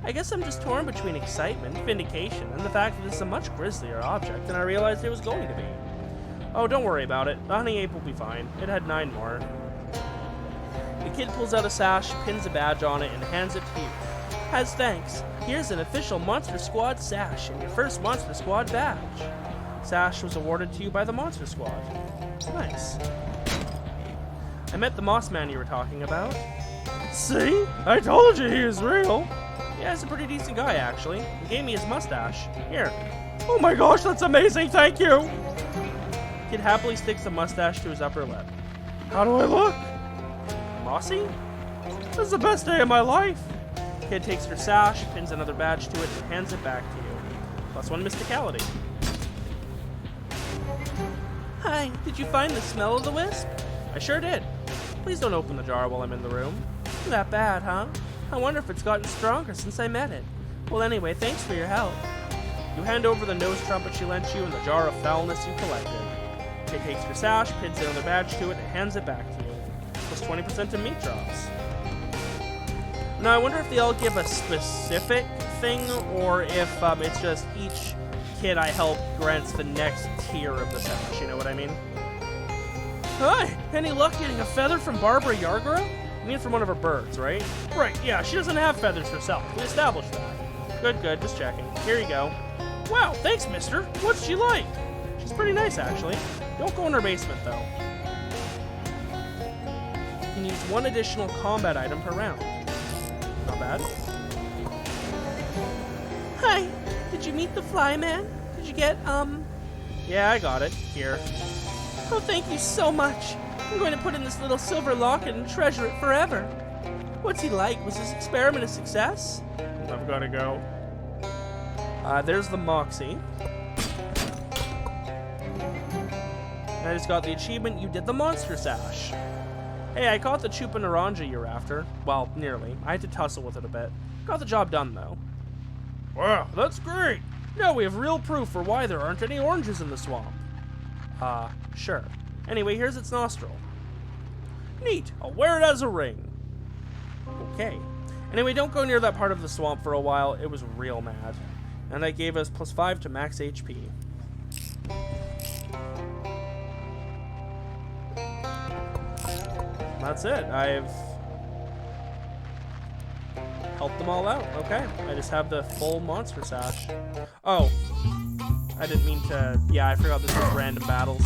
I guess I'm just torn between excitement, vindication, and the fact that it's a much grislier object than I realized it was going to be. Oh, don't worry about it. The honey ape will be fine. It had 9 more. The kid pulls out a sash, pins a badge on it, and hands it to you. As thanks, here's an official Monster Squad sash and your first Monster Squad badge. Sash was awarded to you by the Monster Squad. Nice. I met the moss man you were talking about. See? I told you he was real. Yeah, he's a pretty decent guy, actually. He gave me his mustache. Here. Oh my gosh, that's amazing, thank you! Kid happily sticks the mustache to his upper lip. How do I look? Mossy? This is the best day of my life. Kid takes your sash, pins another badge to it, and hands it back to you. +1 mysticality. Hi, did you find the smell of the wisp? I sure did. Please don't open the jar while I'm in the room. Isn't that bad, huh? I wonder if it's gotten stronger since I met it. Well, anyway, thanks for your help. You hand over the nose trumpet she lent you and the jar of foulness you collected. Kid takes your sash, pins another badge to it, and hands it back to you. +20% to meat drops. Now, I wonder if they all give a specific thing, or if it's just each kid I help grants the next tier of the sash, you know what I mean? Hi, any luck getting a feather from Barbara Yargara? You mean from one of her birds, right? Right, yeah, she doesn't have feathers herself. We established that. Good, just checking. Here you go. Wow, thanks, mister. What's she like? She's pretty nice, actually. Don't go in her basement, though. You can use one additional combat item per round. Not bad. Hi, did you meet the flyman? Did you get, Yeah, I got it. Here. Oh, thank you so much. I'm going to put in this little silver locket and treasure it forever. What's he like? Was his experiment a success? I've got to go. There's the Moxie. I just got the achievement, you did the monster sash. Hey, I caught the Chupa Naranja you're after. Well, nearly. I had to tussle with it a bit. Got the job done, though. Wow, that's great. Now we have real proof for why there aren't any oranges in the swamp. Sure. Anyway, here's its nostril. Neat. I'll wear it as a ring. Okay. Anyway, don't go near that part of the swamp for a while. It was real mad. And that gave us +5 to max HP. That's it. I've helped them all out. Okay. I just have the full monster sash. Oh. I didn't mean to... Yeah, I forgot this was random battles.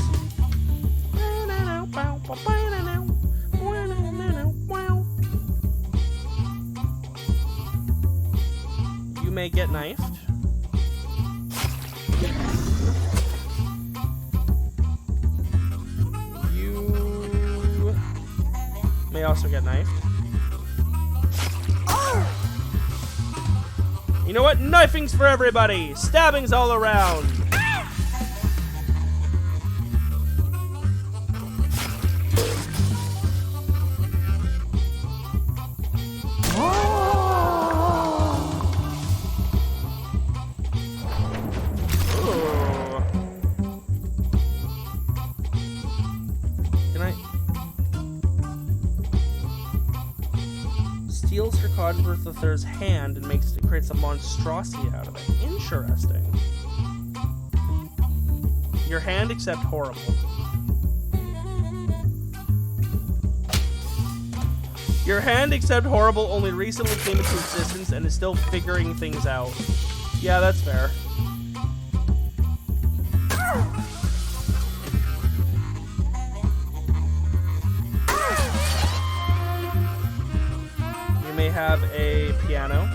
You may get knifed. You may also get knifed. You know what? Knifing's for everybody! Stabbing's all around! Steals her Codworth III's hand and creates a monstrosity out of it. Interesting. Your hand except horrible. Your hand except horrible only recently came into existence and is still figuring things out. Yeah, that's fair. May have a piano.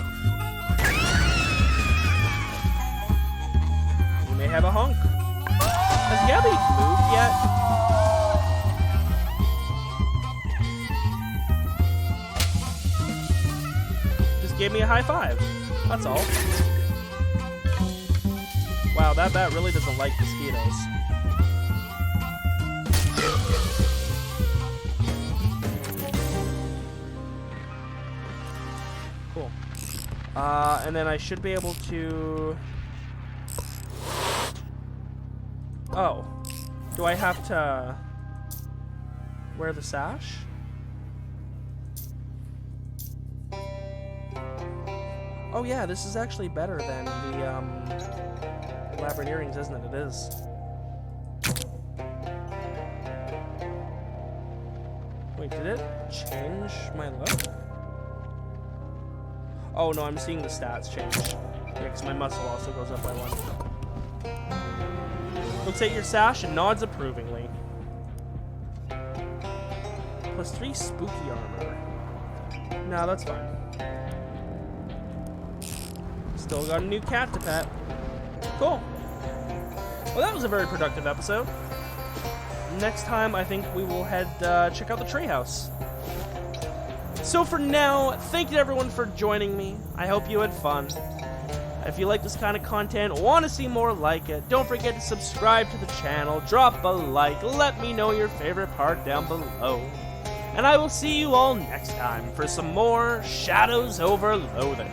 You may have a honk. Has Gabby moved yet? Just gave me a high five. That's all. Wow, that bat really doesn't like mosquitoes. Cool. And then I should be able to... Oh. Do I have to wear the sash? Oh yeah, this is actually better than the elaborate earrings, isn't it? It is. Wait, did it change my look? Oh no, I'm seeing the stats change. Yeah, because my muscle also goes up by 1. Looks at your sash and nods approvingly. +3 spooky armor. Nah, that's fine. Still got a new cat to pet. Cool. Well, that was a very productive episode. Next time, I think we will head check out the treehouse. So for now, thank you to everyone for joining me. I hope you had fun. If you like this kind of content, want to see more like it, don't forget to subscribe to the channel, drop a like, let me know your favorite part down below. And I will see you all next time for some more Shadows Over Loathing.